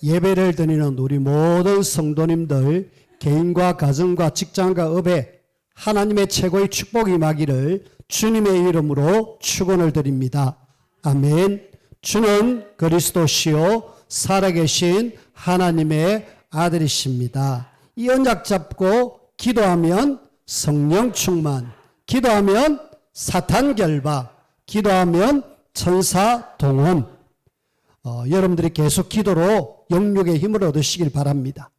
예배를 드리는 우리 모든 성도님들 개인과 가정과 직장과 업에 하나님의 최고의 축복이 임하기를 주님의 이름으로 축원을 드립니다. 아멘. 주는 그리스도시요 살아계신 하나님의 아들이십니다. 이 언약 잡고 기도하면 성령 충만, 기도하면 사탄 결박, 기도하면 천사 동원. 여러분들이 계속 기도로 영육의 힘을 얻으시길 바랍니다.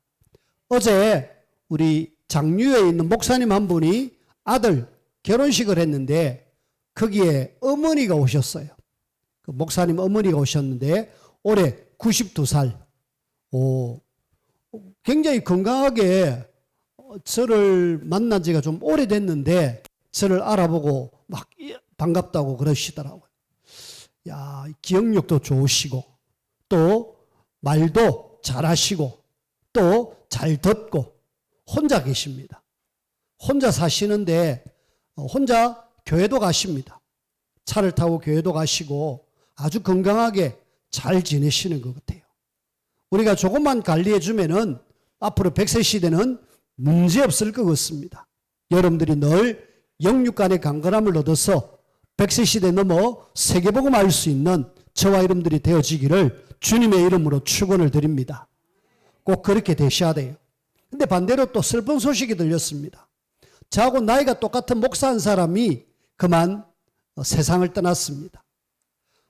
어제 우리 장류에 있는 목사님 한 분이 아들 결혼식을 했는데 거기에 어머니가 오셨어요. 그 목사님 어머니가 오셨는데 올해 92살. 굉장히 건강하게 저를 만난 지가 좀 오래됐는데 저를 알아보고 막 반갑다고 그러시더라고요. 야, 기억력도 좋으시고 또 말도 잘하시고 또 잘 듣고 혼자 계십니다. 혼자 사시는데 혼자 교회도 가십니다. 차를 타고 교회도 가시고 아주 건강하게 잘 지내시는 것 같아요. 우리가 조금만 관리해 주면은 앞으로 100세 시대는 문제 없을 것 같습니다. 여러분들이 늘 영육 간의 강건함을 얻어서 100세 시대 넘어 세계복음 알 수 있는 저와 여러분들이 되어지기를 주님의 이름으로 축원을 드립니다. 꼭 그렇게 되셔야 돼요. 근데 반대로 또 슬픈 소식이 들렸습니다. 저하고 나이가 똑같은 목사 한 사람이 그만 세상을 떠났습니다.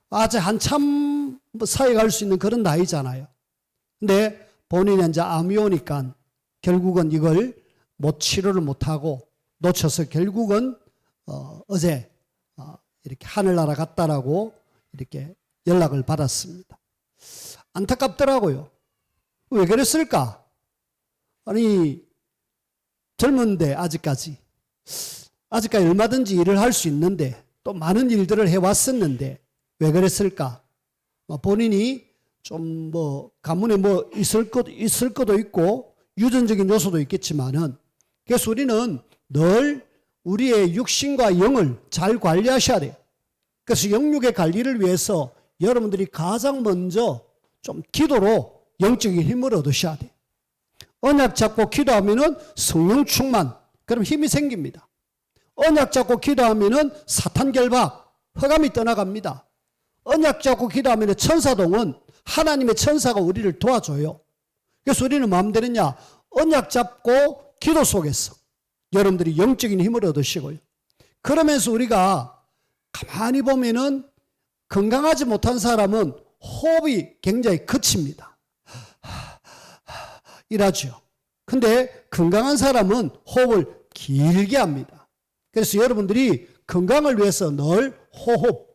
아직 한참 사회 갈 수 있는 그런 나이잖아요. 근데 본인이 이제 암이 오니까 결국은 이걸 치료를 못하고 놓쳐서 결국은 어제 이렇게 하늘나라 갔다라고 이렇게 연락을 받았습니다. 안타깝더라고요. 왜 그랬을까? 아니, 젊은데 아직까지 얼마든지 일을 할 수 있는데 또 많은 일들을 해왔었는데 왜 그랬을까? 본인이 좀 가문에 있을 것도 있고 유전적인 요소도 있겠지만은 그래서 우리는 늘 우리의 육신과 영을 잘 관리하셔야 돼요. 그래서 영육의 관리를 위해서 여러분들이 가장 먼저 좀 기도로 영적인 힘을 얻으셔야 돼요. 언약 잡고 기도하면은 성령 충만, 그럼 힘이 생깁니다. 언약 잡고 기도하면은 사탄 결박, 흑암이 떠나갑니다. 언약 잡고 기도하면은 천사동은 하나님의 천사가 우리를 도와줘요. 그래서 우리는 마음대로냐? 언약 잡고 기도 속에서 여러분들이 영적인 힘을 얻으시고요. 그러면서 우리가 가만히 보면은 건강하지 못한 사람은 호흡이 굉장히 거칩니다. 이러죠. 근데 건강한 사람은 호흡을 길게 합니다. 그래서 여러분들이 건강을 위해서 늘 호흡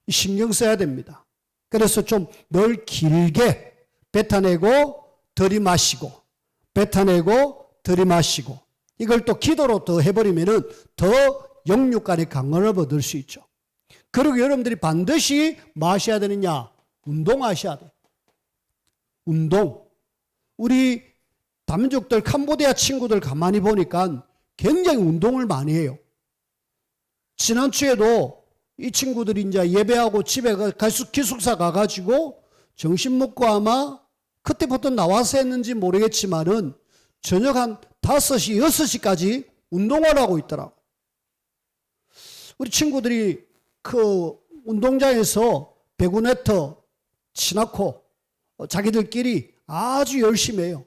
신경 써야 됩니다. 그래서 좀 늘 길게 뱉어내고 들이마시고 뱉어내고 들이마시고 이걸 또 기도로 더 해버리면은 더 영육 간의 강건을 얻을 수 있죠. 그리고 여러분들이 반드시 뭐 하셔야 되느냐? 운동하셔야 돼요. 운동. 우리 다민족들 캄보디아 친구들 가만히 보니까 굉장히 운동을 많이 해요. 지난주에도 이 친구들이 이제 예배하고 집에 기숙사 가가지고 점심 먹고 아마 그때부터 나와서 했는지 모르겠지만은 저녁 한 5시, 6시까지 운동을 하고 있더라고. 우리 친구들이 그 운동장에서 배구네트 치놓고 자기들끼리 아주 열심히 해요.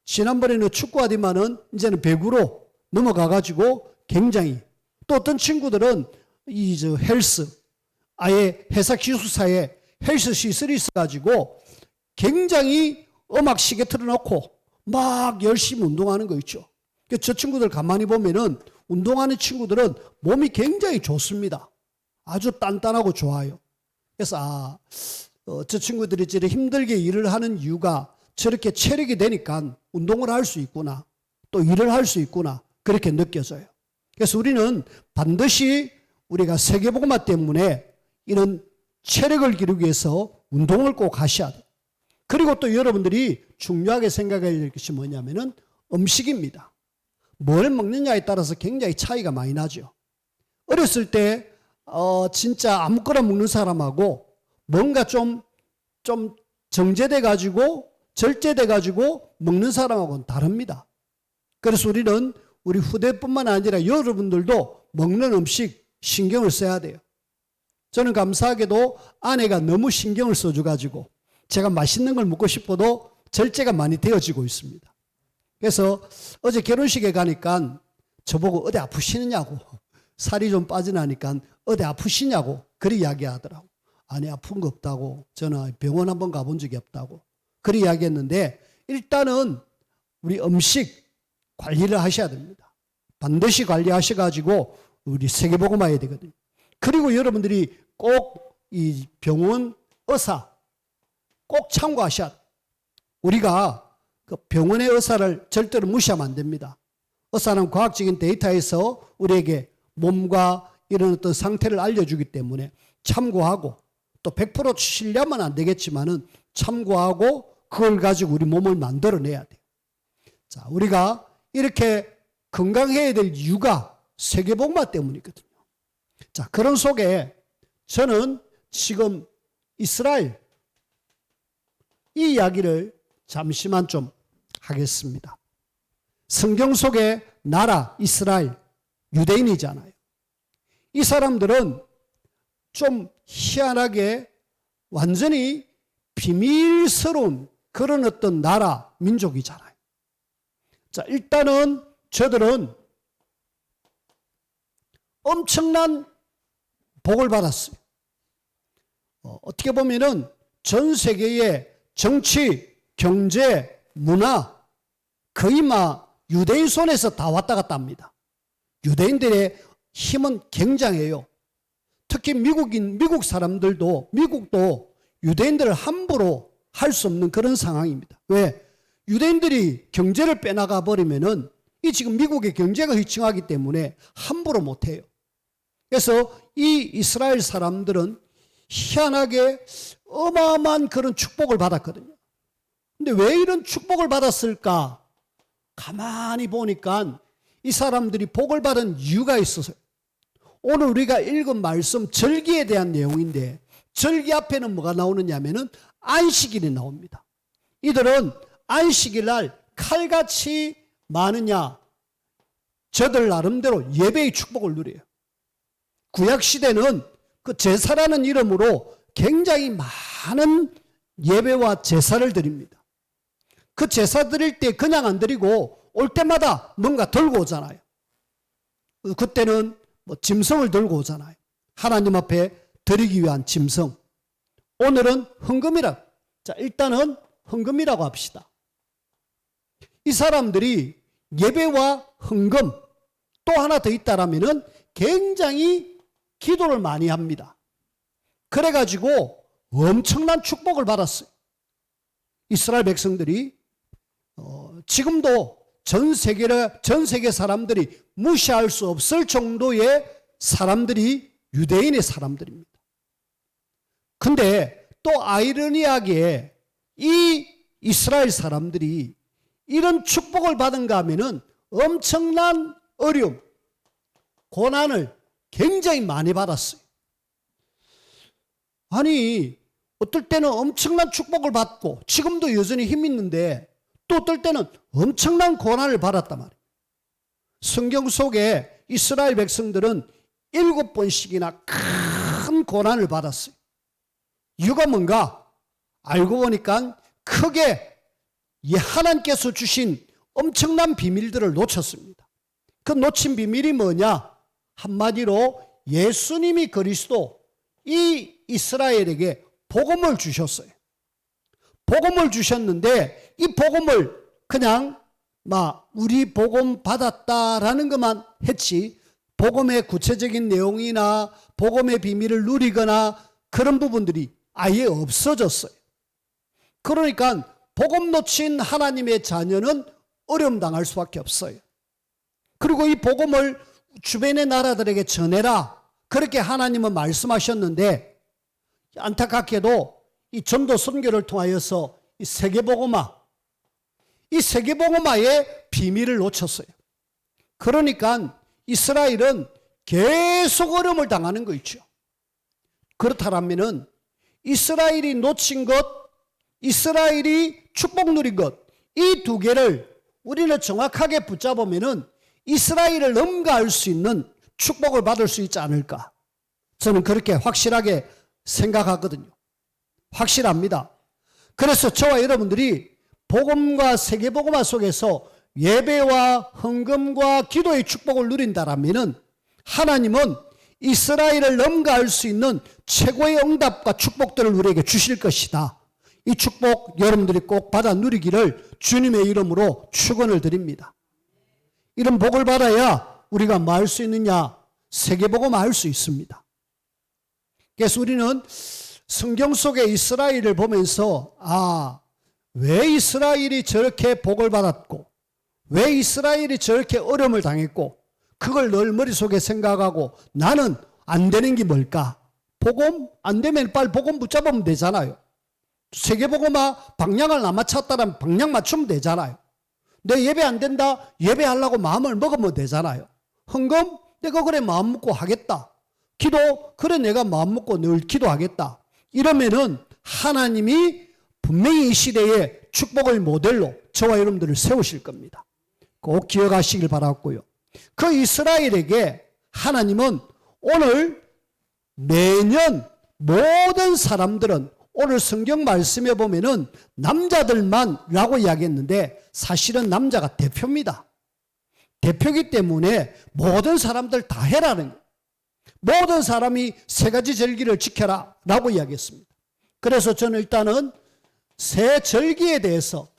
지난번에는 축구하더만은 이제는 배구로 넘어가가지고 굉장히 또 어떤 친구들은 헬스 아예 회사 기숙사에 헬스 시설이 있어가지고 굉장히 음악 시계 틀어놓고 막 열심히 운동하는 거 있죠. 저 친구들 가만히 보면은 운동하는 친구들은 몸이 굉장히 좋습니다. 아주 단단하고 좋아요. 그래서 저 친구들이 저렇게 힘들게 일을 하는 이유가 저렇게 체력이 되니까 운동을 할 수 있구나. 또 일을 할 수 있구나. 그렇게 느껴져요. 그래서 우리는 반드시 우리가 세계복음화 때문에 이런 체력을 기르기 위해서 운동을 꼭 하셔야 돼요. 그리고 또 여러분들이 중요하게 생각해야 될 것이 뭐냐면은 음식입니다. 뭘 먹느냐에 따라서 굉장히 차이가 많이 나죠. 어렸을 때 진짜 아무거나 먹는 사람하고 뭔가 좀 좀 정제돼 가지고 절제돼 가지고 먹는 사람하고는 다릅니다. 그래서 우리는 우리 후대뿐만 아니라 여러분들도 먹는 음식 신경을 써야 돼요. 저는 감사하게도 아내가 너무 신경을 써줘가지고 제가 맛있는 걸 먹고 싶어도 절제가 많이 되어지고 있습니다. 그래서 어제 결혼식에 가니까 저보고 어디 아프시느냐고, 살이 좀 빠지나니까 어디 아프시냐고 그리 이야기하더라고. 아니 아픈 거 없다고, 저는 병원 한번 가본 적이 없다고 그리 이야기했는데, 일단은 우리 음식 관리를 하셔야 됩니다. 반드시 관리하셔가지고 우리 세계복음화해야 되거든요. 그리고 여러분들이 꼭 이 병원 의사 꼭 참고하셔야 돼요. 우리가 그 병원의 의사를 절대로 무시하면 안 됩니다. 의사는 과학적인 데이터에서 우리에게 몸과 이런 어떤 상태를 알려주기 때문에 참고하고, 또 100% 신뢰하면 안 되겠지만은 참고하고 그걸 가지고 우리 몸을 만들어내야 돼요. 자, 우리가 이렇게 건강해야 될 이유가 세계복음화 때문이거든요. 자, 그런 속에 저는 지금 이스라엘 이 이야기를 잠시만 좀 하겠습니다. 성경 속의 나라 이스라엘, 유대인이잖아요. 이 사람들은 좀 희한하게 완전히 비밀스러운 그런 어떤 나라, 민족이잖아요. 자, 일단은 저들은 엄청난 복을 받았어요. 어떻게 보면은 전 세계의 정치, 경제, 문화 거의 막 유대인 손에서 다 왔다 갔다 합니다. 유대인들의 힘은 굉장해요. 특히 미국 사람들도, 미국도 유대인들을 함부로 할 수 없는 그런 상황입니다. 왜? 유대인들이 경제를 빼나가 버리면은 이 지금 미국의 경제가 휘청하기 때문에 함부로 못해요. 그래서 이 이스라엘 사람들은 희한하게 어마어마한 그런 축복을 받았거든요. 근데 왜 이런 축복을 받았을까? 가만히 보니까 이 사람들이 복을 받은 이유가 있어서요. 오늘 우리가 읽은 말씀 절기에 대한 내용인데, 절기 앞에는 뭐가 나오느냐면은 안식일이 나옵니다. 이들은 안식일 날 칼같이 많으냐, 저들 나름대로 예배의 축복을 누려요. 구약시대는 그 제사라는 이름으로 굉장히 많은 예배와 제사를 드립니다. 그 제사 드릴 때 그냥 안 드리고 올 때마다 뭔가 들고 오잖아요. 그때는 뭐 짐승을 들고 오잖아요. 하나님 앞에 드리기 위한 짐승. 오늘은 헌금이라. 자, 일단은 헌금이라고 합시다. 이 사람들이 예배와 헌금, 또 하나 더 있다라면은 굉장히 기도를 많이 합니다. 그래가지고 엄청난 축복을 받았어요. 이스라엘 백성들이 지금도 전 세계 사람들이 무시할 수 없을 정도의 사람들이 유대인의 사람들입니다. 근데 또 아이러니하게 이 이스라엘 사람들이 이런 축복을 받은가 하면은 엄청난 어려움, 고난을 굉장히 많이 받았어요. 아니, 어떨 때는 엄청난 축복을 받고 지금도 여전히 힘 있는데, 또 어떨 때는 엄청난 고난을 받았단 말이에요. 성경 속에 이스라엘 백성들은 7번씩이나 큰 고난을 받았어요. 이유가 뭔가? 알고 보니까 크게 하나님께서 주신 엄청난 비밀들을 놓쳤습니다. 그 놓친 비밀이 뭐냐? 한마디로 예수님이 그리스도, 이 이스라엘에게 복음을 주셨어요. 복음을 주셨는데 이 복음을 그냥 막 우리 복음 받았다라는 것만 했지, 복음의 구체적인 내용이나 복음의 비밀을 누리거나 그런 부분들이 아예 없어졌어요. 그러니까 복음 놓친 하나님의 자녀는 어려움 당할 수밖에 없어요. 그리고 이 복음을 주변의 나라들에게 전해라, 그렇게 하나님은 말씀하셨는데, 안타깝게도 이 전도 선교를 통하여서 이 세계복음화, 이 세계복음화의 비밀을 놓쳤어요. 그러니까 이스라엘은 계속 어려움을 당하는 거 있죠. 그렇다면은 이스라엘이 놓친 것, 이스라엘이 축복 누린 것, 이 두 개를 우리는 정확하게 붙잡으면은 이스라엘을 넘가할 수 있는 축복을 받을 수 있지 않을까. 저는 그렇게 확실하게 생각하거든요. 확실합니다. 그래서 저와 여러분들이 복음과 세계복음화 속에서 예배와 헌금과 기도의 축복을 누린다라면은 하나님은 이스라엘을 넘가할 수 있는 최고의 응답과 축복들을 우리에게 주실 것이다. 이 축복 여러분들이 꼭 받아 누리기를 주님의 이름으로 축원을 드립니다. 이런 복을 받아야 우리가 뭐 할 수 있느냐? 세계복음화 할 수 있습니다. 그래서 우리는 성경 속에 이스라엘을 보면서 왜 이스라엘이 저렇게 복을 받았고 왜 이스라엘이 저렇게 어려움을 당했고 그걸 늘 머릿속에 생각하고 나는 안 되는 게 뭘까? 복음? 안 되면 빨리 복음 붙잡으면 되잖아요. 세계복음화 방향을 안 맞췄다면 방향 맞추면 되잖아요. 내 예배 안 된다? 예배하려고 마음을 먹으면 되잖아요. 헌금? 내가 그래 마음 먹고 하겠다. 기도? 그래 내가 마음 먹고 늘 기도하겠다. 이러면은 하나님이 분명히 이 시대에 축복의 모델로 저와 여러분들을 세우실 겁니다. 꼭 기억하시길 바랐고요. 그 이스라엘에게 하나님은 오늘 매년 모든 사람들은 오늘 성경 말씀에 보면은 남자들만라고 이야기했는데 사실은 남자가 대표입니다. 대표이기 때문에 모든 사람들 다 해라는 거예요. 모든 사람이 세 가지 절기를 지켜라 라고 이야기했습니다. 그래서 저는 일단은 세 절기에 대해서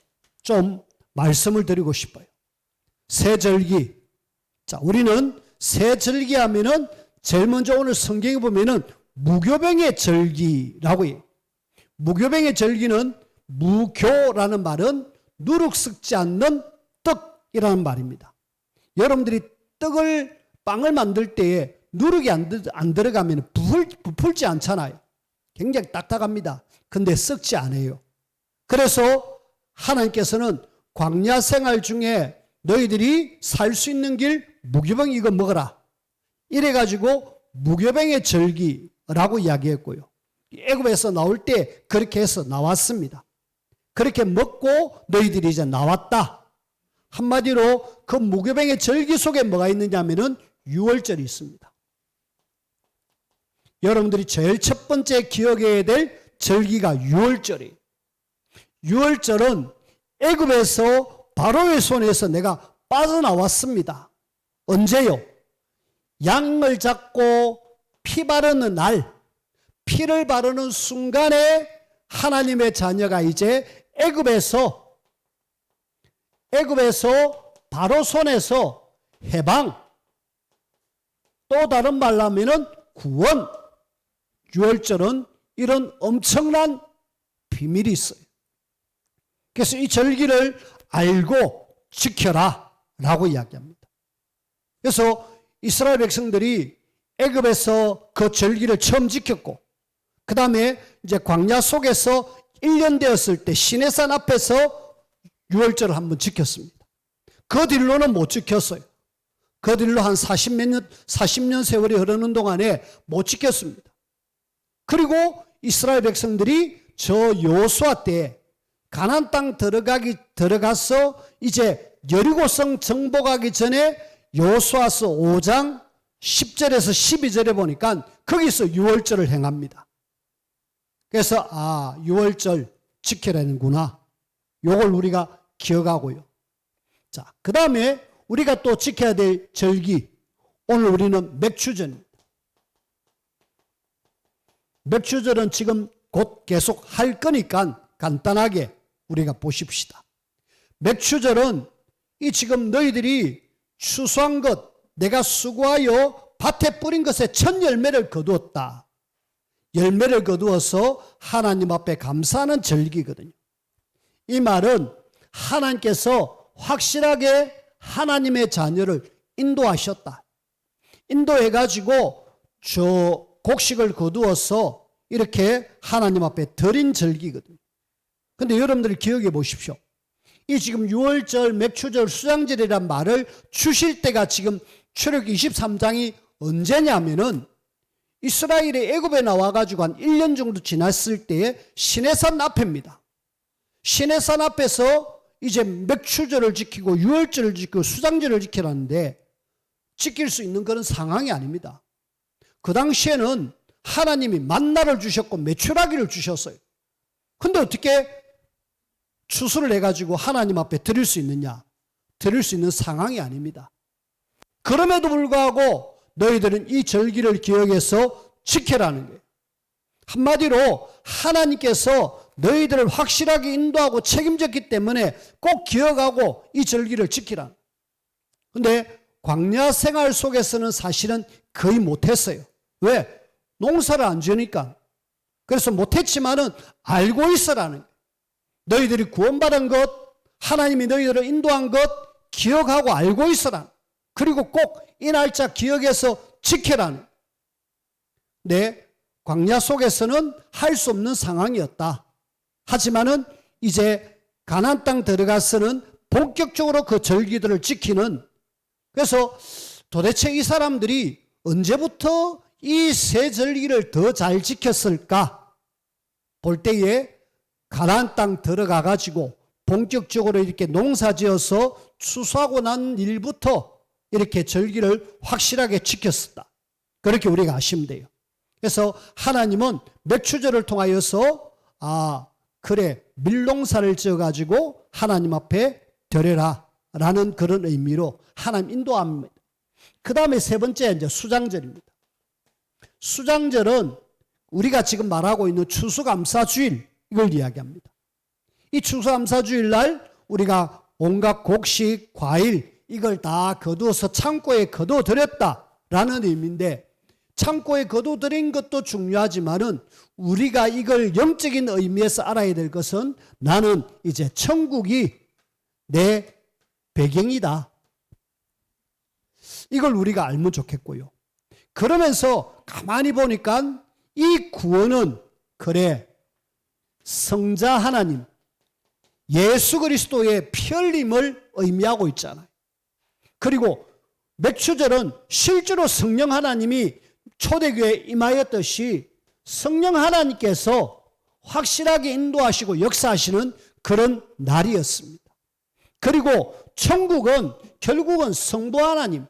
좀 말씀을 드리고 싶어요. 세 절기. 자, 우리는 세 절기 하면은 제일 먼저 오늘 성경에 보면은 무교병의 절기라고 해요. 무교병의 절기는 무교라는 말은 누룩 섞지 않는 떡이라는 말입니다. 여러분들이 빵을 만들 때에 누룩이 안 들어가면 부풀지 않잖아요. 굉장히 딱딱합니다. 근데 썩지 않아요. 그래서 하나님께서는 광야 생활 중에 너희들이 살 수 있는 길 무교병 이거 먹어라. 이래가지고 무교병의 절기라고 이야기했고요. 애굽에서 나올 때 그렇게 해서 나왔습니다. 그렇게 먹고 너희들이 이제 나왔다. 한마디로 그 무교병의 절기 속에 뭐가 있느냐면은 유월절이 있습니다. 여러분들이 제일 첫 번째 기억해야 될 절기가 유월절이에요. 유월절은 애굽에서 바로의 손에서 내가 빠져나왔습니다. 언제요? 양을 잡고 피 바르는 날, 피를 바르는 순간에 하나님의 자녀가 이제 애굽에서 바로 손에서 해방, 또 다른 말로 하면은 구원. 유월절은 이런 엄청난 비밀이 있어요. 그래서 이 절기를 알고 지켜라 라고 이야기합니다. 그래서 이스라엘 백성들이 애굽에서 그 절기를 처음 지켰고 그 다음에 이제 광야 속에서 1년 되었을 때 시내산 앞에서 유월절을 한번 지켰습니다. 그 뒤로는 못 지켰어요. 그 뒤로 한 40년 세월이 흐르는 동안에 못 지켰습니다. 그리고 이스라엘 백성들이 저 여호수아 때 가나안 땅 들어가서 이제 여리고성 정복하기 전에 여호수아서 5장 10절에서 12절에 보니까 거기서 유월절을 행합니다. 그래서 유월절 지켜라는구나. 요걸 우리가 기억하고요. 자, 그 다음에 우리가 또 지켜야 될 절기. 오늘 우리는 맥추절입니다. 맥추절은 지금 곧 계속 할 거니까 간단하게 우리가 보십시다. 맥추절은 이 지금 너희들이 추수한 것, 내가 수고하여 밭에 뿌린 것에 첫 열매를 거두었다. 열매를 거두어서 하나님 앞에 감사하는 절기거든요. 이 말은 하나님께서 확실하게 하나님의 자녀를 인도하셨다. 인도해가지고 저 곡식을 거두어서 이렇게 하나님 앞에 드린 절기거든요. 근데 여러분들이 기억해 보십시오. 이 지금 유월절, 맥추절, 수장절이란 말을 주실 때가 지금 출애굽기 23장이 언제냐면은 이스라엘이 애굽에 나와가지고 한 1년 정도 지났을 때에 시내산 앞에입니다. 시내산 앞에서 이제 맥추절을 지키고 유월절을 지키고 수장절을 지키라는데 지킬 수 있는 그런 상황이 아닙니다. 그 당시에는 하나님이 만나를 주셨고 메추라기를 주셨어요. 근데 어떻게 추수를 해가지고 하나님 앞에 드릴 수 있느냐? 드릴 수 있는 상황이 아닙니다. 그럼에도 불구하고 너희들은 이 절기를 기억해서 지켜라는 거예요. 한마디로 하나님께서 너희들을 확실하게 인도하고 책임졌기 때문에 꼭 기억하고 이 절기를 지키라. 근데 광야 생활 속에서는 사실은 거의 못했어요. 왜? 농사를 안 지으니까. 그래서 못했지만은 알고 있으라는 거예요. 너희들이 구원받은 것, 하나님이 너희들을 인도한 것 기억하고 알고 있으라. 그리고 꼭 이 날짜 기억해서 지켜라는. 네, 광야 속에서는 할 수 없는 상황이었다. 하지만은 이제 가나안 땅 들어가서는 본격적으로 그 절기들을 지키는. 그래서 도대체 이 사람들이 언제부터 이 세 절기를 더 잘 지켰을까 볼 때에 가나안 땅 들어가 가지고 본격적으로 이렇게 농사지어서 추수하고 난 일부터 이렇게 절기를 확실하게 지켰었다. 그렇게 우리가 아시면 돼요. 그래서 하나님은 맥추절을 통하여서 그래 밀농사를 지어가지고 하나님 앞에 드려라 라는 그런 의미로 하나님 인도합니다. 그 다음에 세 번째 이제 수장절입니다. 수장절은 우리가 지금 말하고 있는 추수감사주일 이걸 이야기합니다. 이 추수감사주일 날 우리가 온갖 곡식, 과일 이걸 다 거두어서 창고에 거두어드렸다라는 의미인데 창고에 거두어드린 것도 중요하지만은 우리가 이걸 영적인 의미에서 알아야 될 것은 나는 이제 천국이 내 배경이다. 이걸 우리가 알면 좋겠고요. 그러면서 가만히 보니까 이 구원은 그래 성자 하나님 예수 그리스도의 피 흘림을 의미하고 있잖아요. 그리고 맥추절은 실제로 성령 하나님이 초대교회에 임하였듯이 성령 하나님께서 확실하게 인도하시고 역사하시는 그런 날이었습니다. 그리고 천국은 결국은 성부 하나님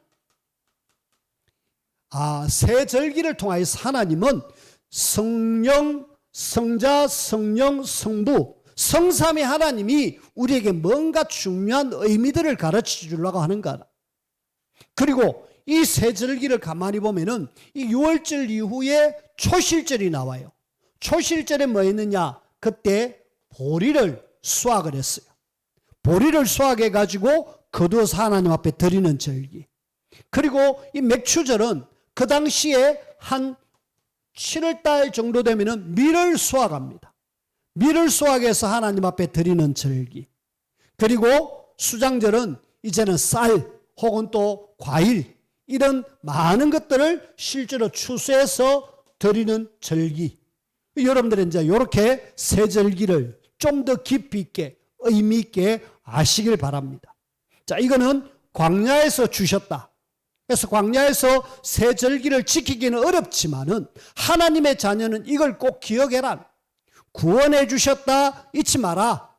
새 절기를 통하여서 하나님은 성령, 성자, 성령, 성부 성삼위 하나님이 우리에게 뭔가 중요한 의미들을 가르쳐 주려고 하는 거다. 그리고 이 새 절기를 가만히 보면은 이 6월절 이후에 초실절이 나와요. 초실절에 뭐 있느냐? 그때 보리를 수확을 했어요. 보리를 수확해 가지고 거두어서 하나님 앞에 드리는 절기. 그리고 이 맥추절은 그 당시에 한 7월달 정도 되면은 밀을 수확합니다. 밀을 수확해서 하나님 앞에 드리는 절기. 그리고 수장절은 이제는 쌀 혹은 또 과일 이런 많은 것들을 실제로 추수해서 드리는 절기. 여러분들은 이제 이렇게 새 절기를 좀 더 깊이 있게 의미 있게 아시길 바랍니다. 자, 이거는 광야에서 주셨다. 그래서 광야에서 새 절기를 지키기는 어렵지만은 하나님의 자녀는 이걸 꼭 기억해라. 구원해 주셨다 잊지 마라.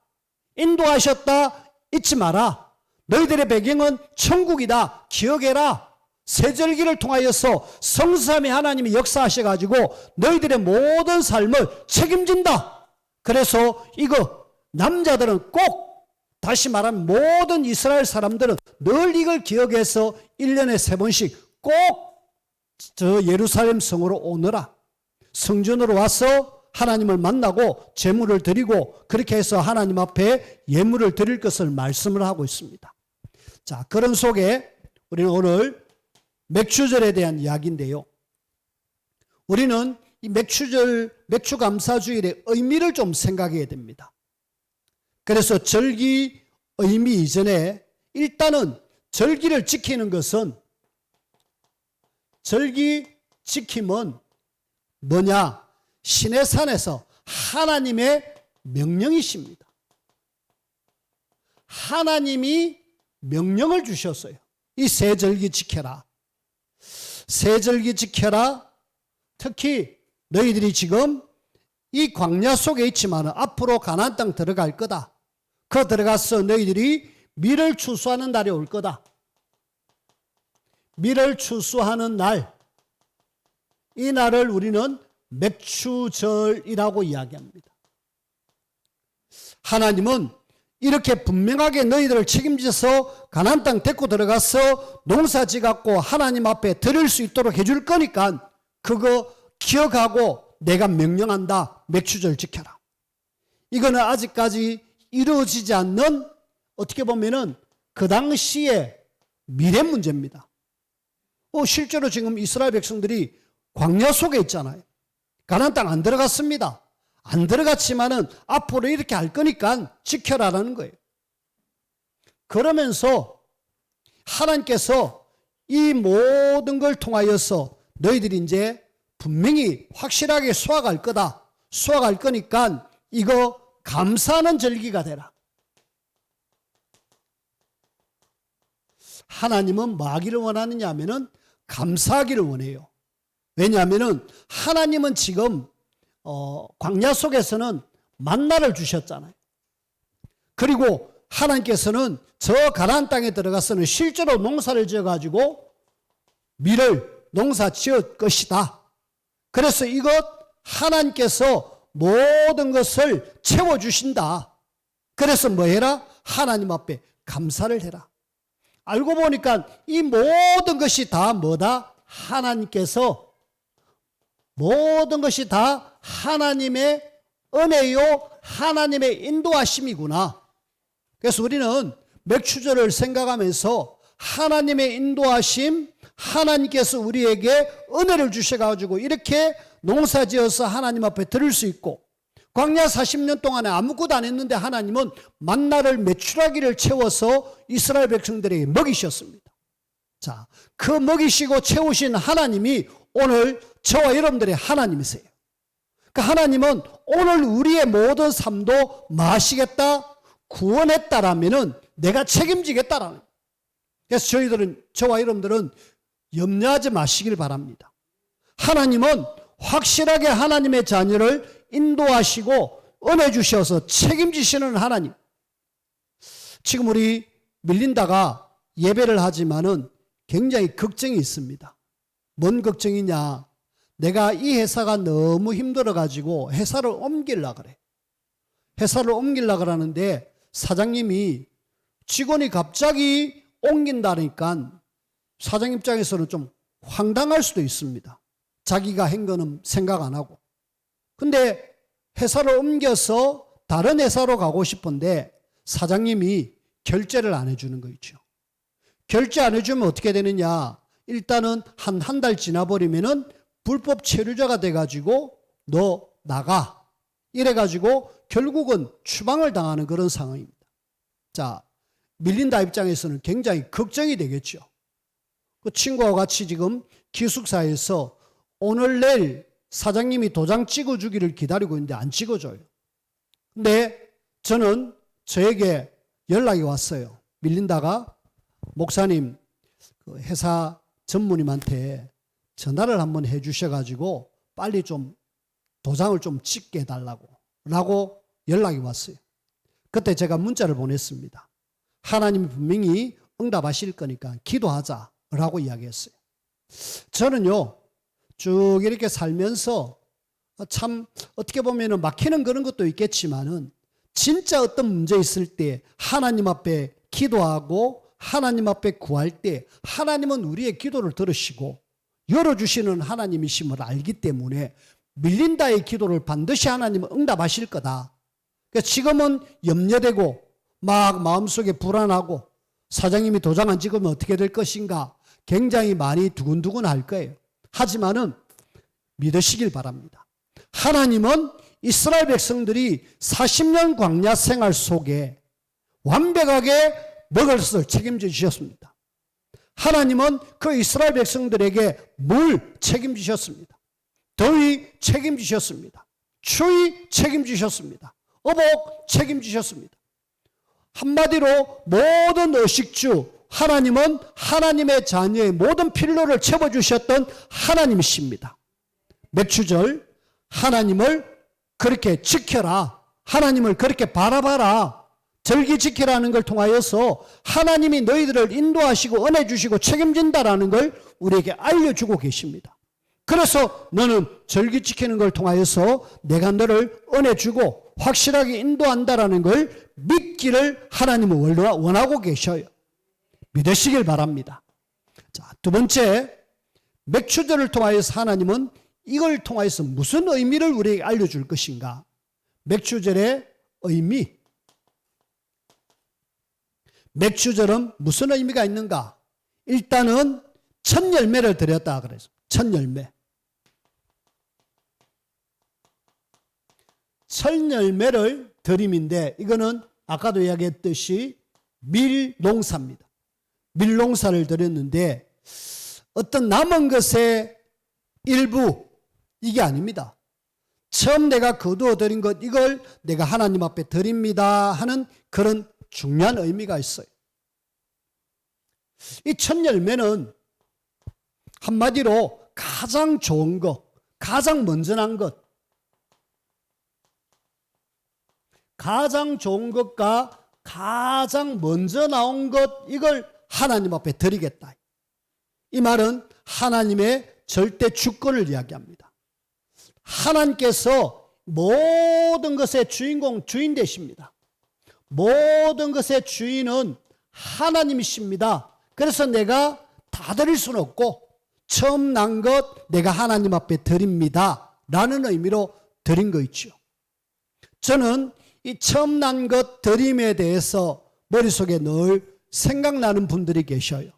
인도하셨다 잊지 마라. 너희들의 배경은 천국이다 기억해라. 새 절기를 통하여서 성삼위 하나님이 역사하셔가지고 너희들의 모든 삶을 책임진다. 그래서 이거 남자들은 꼭 다시 말하면 모든 이스라엘 사람들은 늘 이걸 기억해서 1년에 3번씩 꼭 저 예루살렘 성으로 오너라. 성전으로 와서 하나님을 만나고 제물을 드리고 그렇게 해서 하나님 앞에 예물을 드릴 것을 말씀을 하고 있습니다. 자, 그런 속에 우리는 오늘 맥추절에 대한 이야기인데요. 우리는 이 맥추절, 맥추감사주일의 의미를 좀 생각해야 됩니다. 그래서 절기 의미 이전에 일단은 절기를 지키는 것은 절기 지킴은 뭐냐? 시내산에서 하나님의 명령이십니다. 하나님이 명령을 주셨어요. 이 새 절기 지켜라. 새 절기 지켜라. 특히 너희들이 지금 이 광야 속에 있지만 앞으로 가나안 땅 들어갈 거다. 그 들어가서 너희들이 밀을 추수하는 날이 올 거다. 밀을 추수하는 날, 이 날을 우리는 맥추절이라고 이야기합니다. 하나님은 이렇게 분명하게 너희들을 책임져서 가나안 땅 데리고 들어가서 농사지 갖고 하나님 앞에 드릴 수 있도록 해줄 거니까 그거 기억하고 내가 명령한다. 맥추절 지켜라. 이거는 아직까지 이루어지지 않는, 어떻게 보면은 그 당시의 미래 문제입니다. 실제로 지금 이스라엘 백성들이 광야 속에 있잖아요. 가나안 땅 안 들어갔습니다. 안 들어갔지만은 앞으로 이렇게 할 거니까 지켜라라는 거예요. 그러면서 하나님께서 이 모든 걸 통하여서 너희들이 이제 분명히 확실하게 수확할 거다. 수확할 거니까 이거 감사하는 절기가 되라. 하나님은 뭐 하기를 원하느냐 하면은 감사하기를 원해요. 왜냐하면은 하나님은 지금 광야 속에서는 만나를 주셨잖아요. 그리고 하나님께서는 저 가나안 땅에 들어가서는 실제로 농사를 지어가지고 밀을 농사 지을 것이다. 그래서 이것 하나님께서 모든 것을 채워주신다. 그래서 뭐 해라? 하나님 앞에 감사를 해라. 알고 보니까 이 모든 것이 다 뭐다? 하나님께서 모든 것이 다 하나님의 은혜요, 하나님의 인도하심이구나. 그래서 우리는 맥추절을 생각하면서 하나님의 인도하심, 하나님께서 우리에게 은혜를 주셔가지고 이렇게 농사지어서 하나님 앞에 드릴 수 있고, 광야 40년 동안에 아무것도 안 했는데 하나님은 만나를 메추라기를 채워서 이스라엘 백성들에게 먹이셨습니다. 자, 그 먹이시고 채우신 하나님이 오늘 저와 여러분들의 하나님이세요. 그 하나님은 오늘 우리의 모든 삶도 마시겠다, 구원했다라면은 내가 책임지겠다라는 거예요. 그래서 저와 여러분들은 염려하지 마시길 바랍니다. 하나님은 확실하게 하나님의 자녀를 인도하시고 은혜 주셔서 책임지시는 하나님. 지금 우리 밀린다가 예배를 하지만은 굉장히 걱정이 있습니다. 뭔 걱정이냐? 내가 이 회사가 너무 힘들어가지고 회사를 옮기려고 그래. 회사를 옮기려고 그러는데 사장님이 직원이 갑자기 옮긴다니까 사장 입장에서는 좀 황당할 수도 있습니다. 자기가 한 거는 생각 안 하고. 근데 회사를 옮겨서 다른 회사로 가고 싶은데 사장님이 결제를 안 해주는 거 있죠. 결제 안 해주면 어떻게 되느냐? 일단은 한 달 지나버리면은 불법 체류자가 돼가지고 너 나가. 이래가지고 결국은 추방을 당하는 그런 상황입니다. 자, 밀린다 입장에서는 굉장히 걱정이 되겠죠. 그 친구와 같이 지금 기숙사에서 오늘 내일 사장님이 도장 찍어주기를 기다리고 있는데 안 찍어줘요. 근데 저는 저에게 연락이 왔어요. 밀린다가 목사님 그 회사 전무님한테 전화를 한번 해 주셔가지고 빨리 좀 도장을 좀 찍게 해달라고 라고 연락이 왔어요. 그때 제가 문자를 보냈습니다. 하나님이 분명히 응답하실 거니까 기도하자라고 이야기했어요. 저는요 쭉 이렇게 살면서 참 어떻게 보면 막히는 그런 것도 있겠지만은 진짜 어떤 문제 있을 때 하나님 앞에 기도하고 하나님 앞에 구할 때 하나님은 우리의 기도를 들으시고 열어주시는 하나님이심을 알기 때문에 밀린다의 기도를 반드시 하나님은 응답하실 거다. 그러니까 지금은 염려되고 막 마음속에 불안하고 사장님이 도장 안 찍으면 어떻게 될 것인가 굉장히 많이 두근두근 할 거예요. 하지만은 믿으시길 바랍니다. 하나님은 이스라엘 백성들이 40년 광야 생활 속에 완벽하게 먹을 것을 책임져 주셨습니다. 하나님은 그 이스라엘 백성들에게 물 책임지셨습니다. 더위 책임지셨습니다. 추위 책임지셨습니다. 어복 책임지셨습니다. 한마디로 모든 의식주 하나님은 하나님의 자녀의 모든 필요를 채워주셨던 하나님이십니다. 맥추절 하나님을 그렇게 지켜라. 하나님을 그렇게 바라봐라. 절기 지키라는 걸 통하여서 하나님이 너희들을 인도하시고 은혜 주시고 책임진다라는 걸 우리에게 알려주고 계십니다. 그래서 너는 절기 지키는 걸 통하여서 내가 너를 은혜 주고 확실하게 인도한다라는 걸 믿기를 하나님은 원하고 계셔요. 믿으시길 바랍니다. 자, 두 번째, 맥추절을 통하여서 하나님은 이걸 통하여서 무슨 의미를 우리에게 알려줄 것인가? 맥추절의 의미. 맥추절은 무슨 의미가 있는가? 일단은 첫 열매를 드렸다 그래서 첫 열매. 첫 열매를 드림인데 이거는 아까도 이야기했듯이 밀농사입니다. 밀농사를 드렸는데 어떤 남은 것의 일부 이게 아닙니다. 처음 내가 거두어 드린 것 이걸 내가 하나님 앞에 드립니다 하는 그런 중요한 의미가 있어요. 이 첫 열매는 한마디로 가장 좋은 것, 가장 먼저 난 것, 가장 좋은 것과 가장 먼저 나온 것 이걸 하나님 앞에 드리겠다. 이 말은 하나님의 절대 주권을 이야기합니다. 하나님께서 모든 것의 주인 되십니다. 모든 것의 주인은 하나님이십니다. 그래서 내가 다 드릴 수는 없고 처음 난 것 내가 하나님 앞에 드립니다 라는 의미로 드린 거 있죠. 저는 이 처음 난 것 드림에 대해서 머릿속에 늘 생각나는 분들이 계셔요.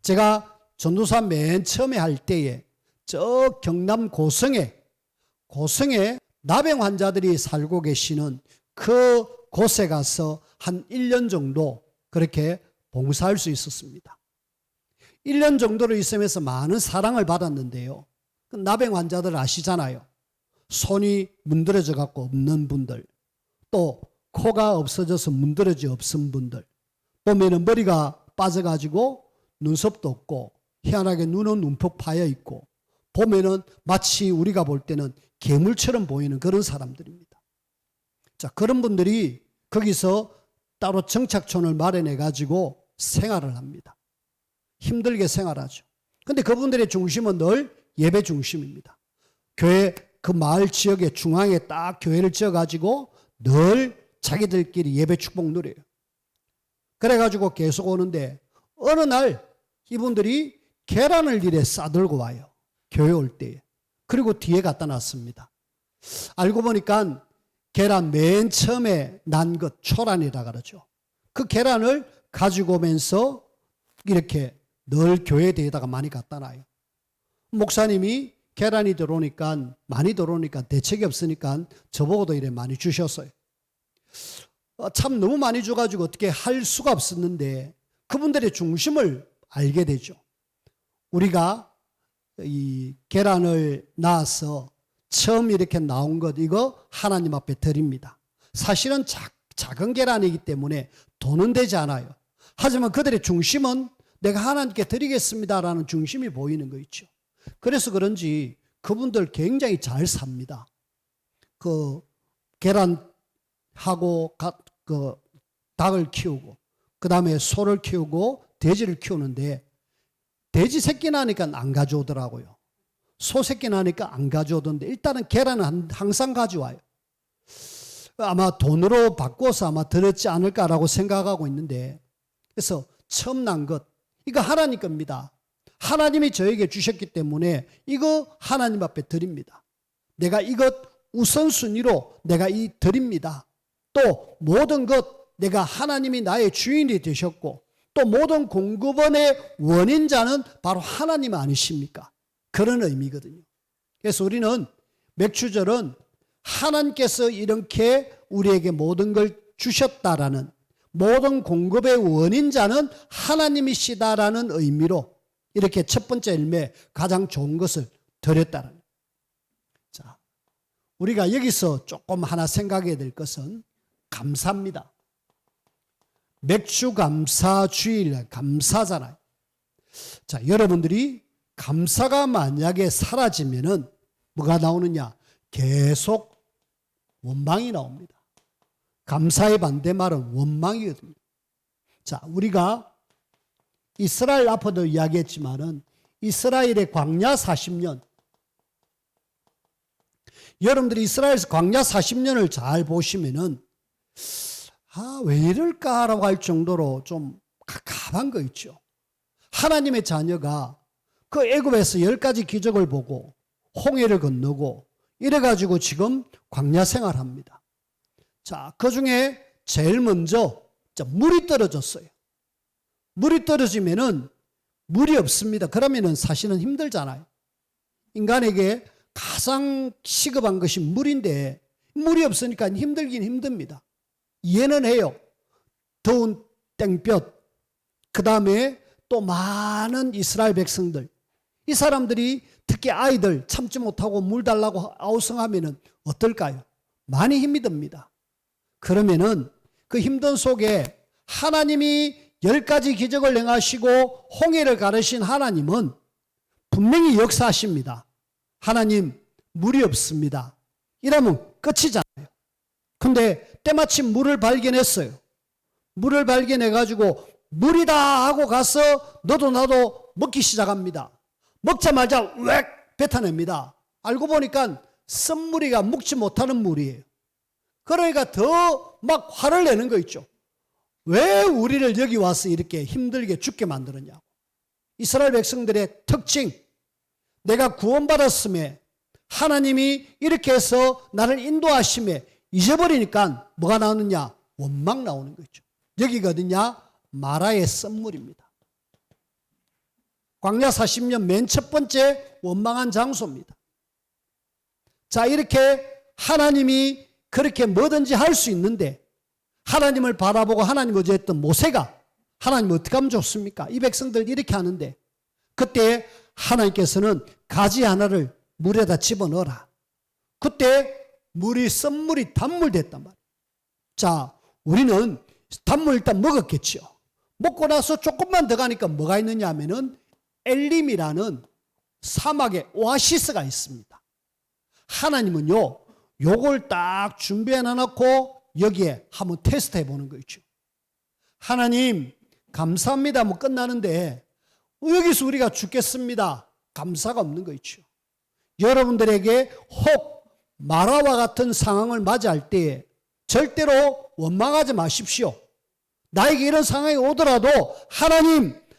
제가 전도사 맨 처음에 할 때에 저 경남 고성에 나병 환자들이 살고 계시는 그 곳에 가서 한 1년 정도 그렇게 봉사할 수 있었습니다. 1년 정도로 있으면서 많은 사랑을 받았는데요. 그 나병 환자들 아시잖아요. 손이 문드러져 갖고 없는 분들, 또 코가 없어져서 문드러져 없은 분들, 보면은 머리가 빠져가지고 눈썹도 없고 희한하게 눈은 움푹 파여 있고 보면은 마치 우리가 볼 때는 괴물처럼 보이는 그런 사람들입니다. 자, 그런 분들이 거기서 따로 정착촌을 마련해 가지고 생활을 합니다. 힘들게 생활하죠. 근데 그분들의 중심은 늘 예배 중심입니다. 교회 그 마을 지역의 중앙에 딱 교회를 지어 가지고 늘 자기들끼리 예배 축복 누려요. 그래가지고 계속 오는데 어느 날 이분들이 계란을 이래 싸들고 와요. 교회 올 때에. 그리고 뒤에 갖다 놨습니다. 알고 보니까 계란 맨 처음에 난 것 초란이라 그러죠. 그 계란을 가지고 오면서 이렇게 늘 교회 뒤에다가 많이 갖다 놔요. 목사님이 계란이 들어오니까 많이 들어오니까 대책이 없으니까 저보고도 이래 많이 주셨어요. 참 너무 많이 줘가지고 어떻게 할 수가 없었는데 그분들의 중심을 알게 되죠. 우리가 이 계란을 낳아서 처음 이렇게 나온 것 이거 하나님 앞에 드립니다. 사실은 작은 계란이기 때문에 돈은 되지 않아요. 하지만 그들의 중심은 내가 하나님께 드리겠습니다라는 중심이 보이는 거 있죠. 그래서 그런지 그분들 굉장히 잘 삽니다. 그 계란하고 그 닭을 키우고 그 다음에 소를 키우고 돼지를 키우는데 돼지 새끼 나니까 안 가져오더라고요. 소 새끼 나니까 안 가져오던데 일단은 계란은 항상 가져와요. 아마 돈으로 바꿔서 아마 들었지 않을까라고 생각하고 있는데 그래서 처음 난 것 이거 하나님 겁니다. 하나님이 저에게 주셨기 때문에 이거 하나님 앞에 드립니다. 내가 이것 우선순위로 내가 이 드립니다. 또 모든 것 내가 하나님이 나의 주인이 되셨고 또 모든 공급원의 원인자는 바로 하나님 아니십니까? 그런 의미거든요. 그래서 우리는 맥추절은 하나님께서 이렇게 우리에게 모든 걸 주셨다라는 모든 공급의 원인자는 하나님이시다라는 의미로 이렇게 첫 번째 열매 가장 좋은 것을 드렸다는. 자, 우리가 여기서 조금 하나 생각해야 될 것은 감사입니다. 맥주 감사 주일 감사잖아요. 자, 여러분들이 감사가 만약에 사라지면은 뭐가 나오느냐? 계속 원망이 나옵니다. 감사의 반대말은 원망이거든요. 자, 우리가 이스라엘 앞에도 이야기했지만은 이스라엘의 광야 40년, 여러분들이 이스라엘에서 광야 40년을 잘 보시면은 왜 이럴까라고 할 정도로 좀 갑갑한 거 있죠. 하나님의 자녀가 그 애굽에서 10가지 기적을 보고 홍해를 건너고 이래가지고 지금 광야 생활합니다. 자, 그 중에 제일 먼저 물이 떨어졌어요. 물이 떨어지면은 물이 없습니다. 그러면은 사실은 힘들잖아요. 인간에게 가장 시급한 것이 물인데 물이 없으니까 힘들긴 힘듭니다. 이해는 해요. 더운 땡볕, 그 다음에 또 많은 이스라엘 백성들, 이 사람들이 특히 아이들 참지 못하고 물 달라고 아우성하면은 어떨까요? 많이 힘이 듭니다. 그러면은 그 힘든 속에 하나님이 10가지 기적을 행하시고 홍해를 가르신 하나님은 분명히 역사하십니다. 하나님, 물이 없습니다. 이러면 끝이잖아요. 근데 때마침 물을 발견했어요. 물을 발견해가지고 물이다 하고 가서 너도 나도 먹기 시작합니다. 먹자마자 웩 뱉어냅니다. 알고 보니까 쓴물이가 먹지 못하는 물이에요. 그러니까 더 막 화를 내는 거 있죠. 왜 우리를 여기 와서 이렇게 힘들게 죽게 만들었냐고. 이스라엘 백성들의 특징, 내가 구원받았음에 하나님이 이렇게 해서 나를 인도하심에 잊어버리니까 뭐가 나오느냐? 원망 나오는 거죠. 여기가 어디냐? 마라의 쓴물입니다. 광야 40년 맨 첫 번째 원망한 장소입니다. 자, 이렇게 하나님이 그렇게 뭐든지 할 수 있는데 하나님을 바라보고 하나님 어제했던 모세가 하나님 어떻게 하면 좋습니까? 이 백성들 이렇게 하는데 그때 하나님께서는 가지 하나를 물에다 집어넣어라. 그때 물이 쓴물이 단물 됐단 말이에요. 자, 우리는 단물 일단 먹었겠죠. 먹고 나서 조금만 더 가니까 뭐가 있느냐 하면은 엘림이라는 사막에 오아시스가 있습니다. 하나님은요, 요걸 딱 준비해 놔놓고 여기에 한번 테스트 해보는 거 있죠. 하나님, 감사합니다. 뭐 끝나는데 여기서 우리가 죽겠습니다. 감사가 없는 거 있죠. 여러분들에게 혹 마라와 같은 상황을 맞이할 때에 절대로 원망하지 마십시오. 나에게 이런 상황이 오더라도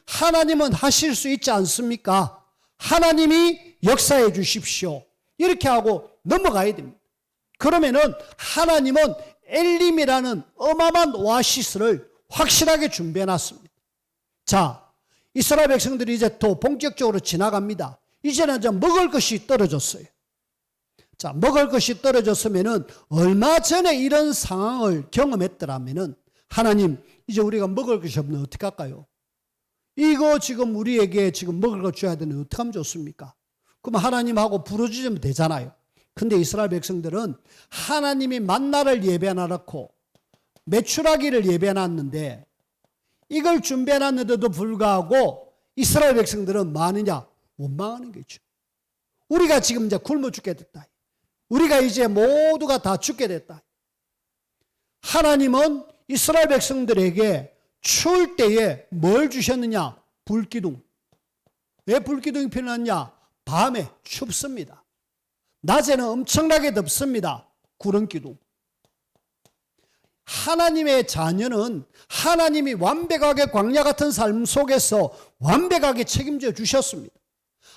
하나님은 하실 수 있지 않습니까? 하나님이 역사해 주십시오. 이렇게 하고 넘어가야 됩니다. 그러면은 하나님은 엘림이라는 어마어마한 오아시스를 확실하게 준비해 놨습니다. 자, 이스라엘 백성들이 이제 또 본격적으로 지나갑니다. 이제는 이제 먹을 것이 떨어졌어요. 자, 먹을 것이 떨어졌으면은 얼마 전에 이런 상황을 경험했더라면은 하나님, 이제 우리가 먹을 것이 없는 어떻게 할까요? 이거 지금 우리에게 지금 먹을 거 줘야 되는데 어떻게 하면 좋습니까? 그럼 하나님하고 부르짖으면 되잖아요. 근데 이스라엘 백성들은 하나님이 만나를 예배해놨고 메추라기를 예배해놨는데 이걸 준비해놨는데도 불구하고 이스라엘 백성들은 많으냐? 원망하는 거죠. 우리가 지금 이제 굶어 죽게 됐다. 우리가 이제 모두가 다 죽게 됐다. 하나님은 이스라엘 백성들에게 추울 때에 뭘 주셨느냐? 불기둥. 왜 불기둥이 필요하냐? 밤에 춥습니다. 낮에는 엄청나게 덥습니다. 구름기둥. 하나님의 자녀는 하나님이 완벽하게 광야 같은 삶 속에서 완벽하게 책임져 주셨습니다.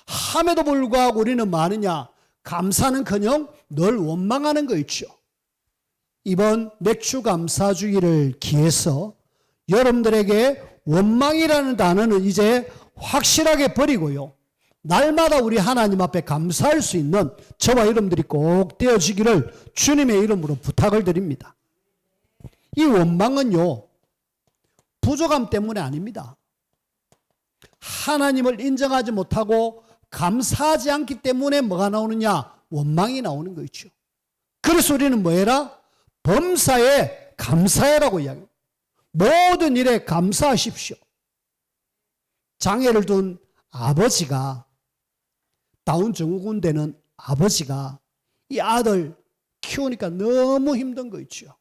함에도 불구하고 우리는 많으냐? 감사는커녕 늘 원망하는 거 있죠. 이번 맥주감사주의를 기해서 여러분들에게 원망이라는 단어는 이제 확실하게 버리고요. 날마다 우리 하나님 앞에 감사할 수 있는 저와 여러분들이 꼭 되어지기를 주님의 이름으로 부탁을 드립니다. 이 원망은요, 부족함 때문에 아닙니다. 하나님을 인정하지 못하고 감사하지 않기 때문에 뭐가 나오느냐? 원망이 나오는 거 있죠. 그래서 우리는 뭐 해라? 범사에 감사해라고 이야기합니다. 모든 일에 감사하십시오. 장애를 둔 아버지가 다운증후군되는 아버지가 이 아들 키우니까 너무 힘든 거 있죠.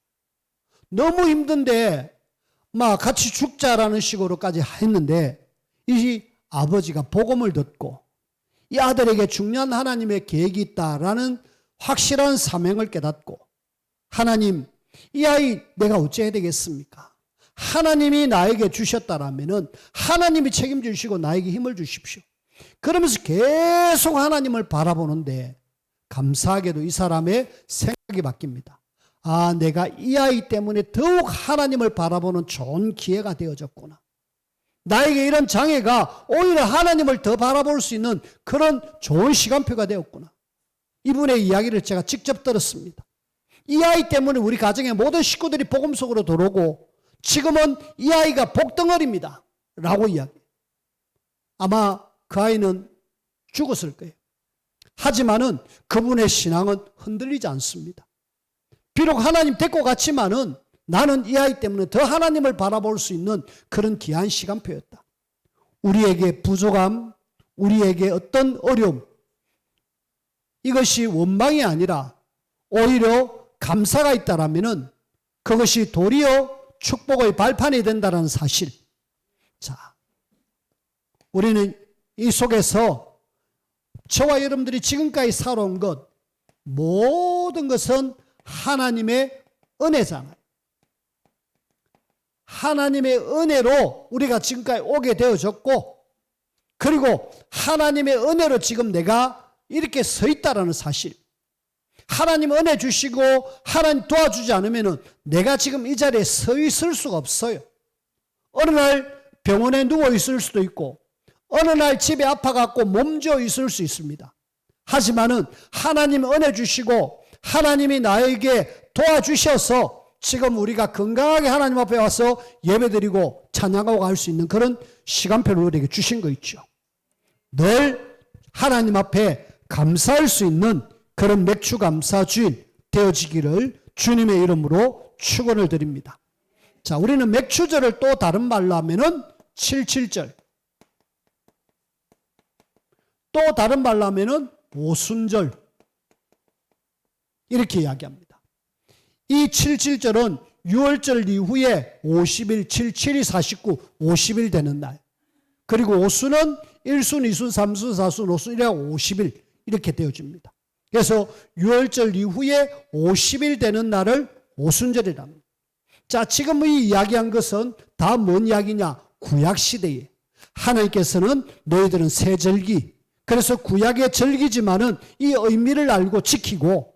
너무 힘든데 막 같이 죽자라는 식으로까지 했는데 이 아버지가 복음을 듣고 이 아들에게 중요한 하나님의 계획이 있다라는 확실한 사명을 깨닫고 하나님, 이 아이 내가 어찌해야 되겠습니까? 하나님이 나에게 주셨다라면은 하나님이 책임지시고 나에게 힘을 주십시오. 그러면서 계속 하나님을 바라보는데 감사하게도 이 사람의 생각이 바뀝니다. 아, 내가 이 아이 때문에 더욱 하나님을 바라보는 좋은 기회가 되어졌구나. 나에게 이런 장애가 오히려 하나님을 더 바라볼 수 있는 그런 좋은 시간표가 되었구나. 이분의 이야기를 제가 직접 들었습니다. 이 아이 때문에 우리 가정의 모든 식구들이 복음 속으로 들어오고 지금은 이 아이가 복덩어리입니다 라고 이야기. 아마 그 아이는 죽었을 거예요. 하지만은 그분의 신앙은 흔들리지 않습니다. 비록 하나님 데리고 갔지만은 나는 이 아이 때문에 더 하나님을 바라볼 수 있는 그런 귀한 시간표였다. 우리에게 부족함, 우리에게 어떤 어려움, 이것이 원망이 아니라 오히려 감사가 있다라면은 그것이 도리어 축복의 발판이 된다는 사실. 자, 우리는 이 속에서 저와 여러분들이 지금까지 살아온 것, 모든 것은 하나님의 은혜잖아요. 하나님의 은혜로 우리가 지금까지 오게 되어졌고, 그리고 하나님의 은혜로 지금 내가 이렇게 서 있다라는 사실. 하나님 은혜 주시고 하나님 도와주지 않으면 내가 지금 이 자리에 서 있을 수가 없어요. 어느 날 병원에 누워 있을 수도 있고 어느 날 집에 아파갖고 몸져 있을 수 있습니다. 하지만은 하나님 은혜 주시고 하나님이 나에게 도와주셔서 지금 우리가 건강하게 하나님 앞에 와서 예배드리고 찬양하고 갈 수 있는 그런 시간표를 우리에게 주신 거 있죠. 늘 하나님 앞에 감사할 수 있는 그런 맥주 감사 주일 되어지기를 주님의 이름으로 축원을 드립니다. 자, 우리는 맥주절을 또 다른 말로 하면은 77절, 또 다른 말로 하면은 오순절 이렇게 이야기합니다. 이 77절은 6월절 이후에 50일, 77이 49, 50일 되는 날. 그리고 오순은 1순, 2순, 3순, 4순, 5순 이래 50일 이렇게 되어집니다. 그래서 6월절 이후에 50일 되는 날을 오순절이랍니다. 자, 지금 이 이야기한 것은 다 뭔 이야기냐? 구약시대에 하나님께서는 너희들은 새 절기, 그래서 구약의 절기지만은 이 의미를 알고 지키고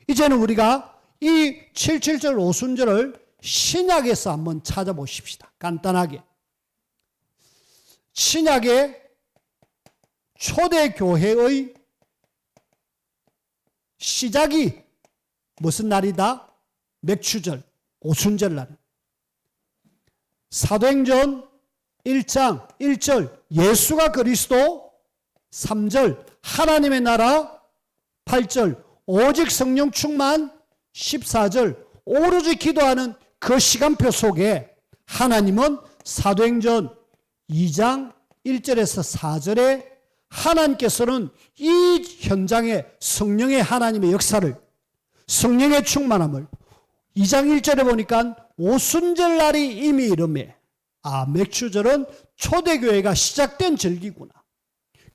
이제는 우리가 이 77절 오순절을 신약에서 한번 찾아보십시다. 간단하게. 신약의 초대교회의 시작이 무슨 날이다? 맥주절, 오순절날. 사도행전 1장 1절 예수가 그리스도, 3절 하나님의 나라, 8절 오직 성령 충만, 14절 오로지 기도하는 그 시간표 속에 하나님은 사도행전 2장 1절에서 4절에 하나님께서는 이 현장에 성령의 하나님의 역사를, 성령의 충만함을 2장 1절에 보니까 오순절 날이 이미 이름에, 아, 맥주절은 초대교회가 시작된 절기구나.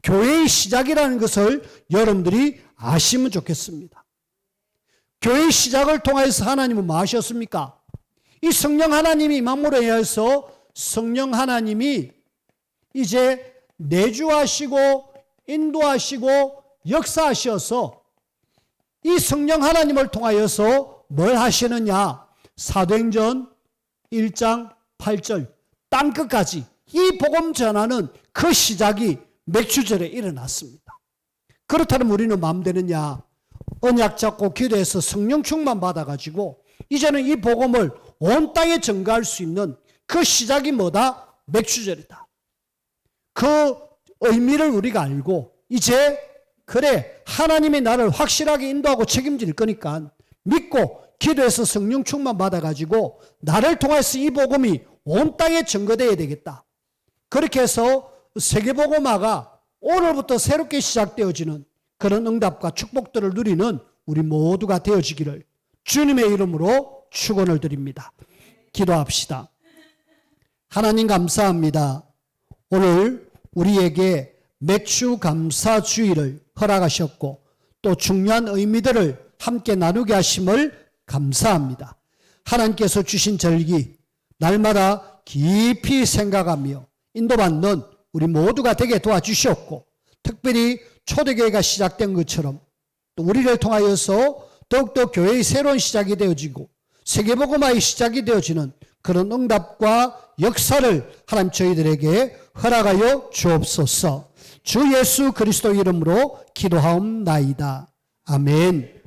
교회의 시작이라는 것을 여러분들이 아시면 좋겠습니다. 교회의 시작을 통해서 하나님은 뭐 하셨습니까? 이 성령 하나님이 임함으로 인해서 성령 하나님이 이제 내주하시고 인도하시고 역사하셔서 이 성령 하나님을 통하여서 뭘 하시느냐? 사도행전 1장 8절 땅끝까지 이 복음 전하는 그 시작이 맥주절에 일어났습니다. 그렇다면 우리는 마음 되느냐? 언약 잡고 기도해서 성령 충만 받아가지고 이제는 이 복음을 온 땅에 전가할 수 있는 그 시작이 뭐다? 맥주절이다. 그 의미를 우리가 알고 이제 그래 하나님이 나를 확실하게 인도하고 책임질 거니까 믿고 기도해서 성령 충만 받아가지고 나를 통해서 이 복음이 온 땅에 전거되어야 되겠다. 그렇게 해서 세계복음화가 오늘부터 새롭게 시작되어지는 그런 응답과 축복들을 누리는 우리 모두가 되어지기를 주님의 이름으로 축원을 드립니다. 기도합시다. 하나님 감사합니다. 오늘 우리에게 맥주 감사 주일을 허락하셨고 또 중요한 의미들을 함께 나누게 하심을 감사합니다. 하나님께서 주신 절기 날마다 깊이 생각하며 인도받는 우리 모두가 되게 도와주셨고 특별히 초대교회가 시작된 것처럼 또 우리를 통하여서 더욱더 교회의 새로운 시작이 되어지고 세계복음화의 시작이 되어지는 그런 응답과 역사를 하나님 저희들에게 허락하여 주옵소서. 주 예수 그리스도 이름으로 기도하옵나이다. 아멘.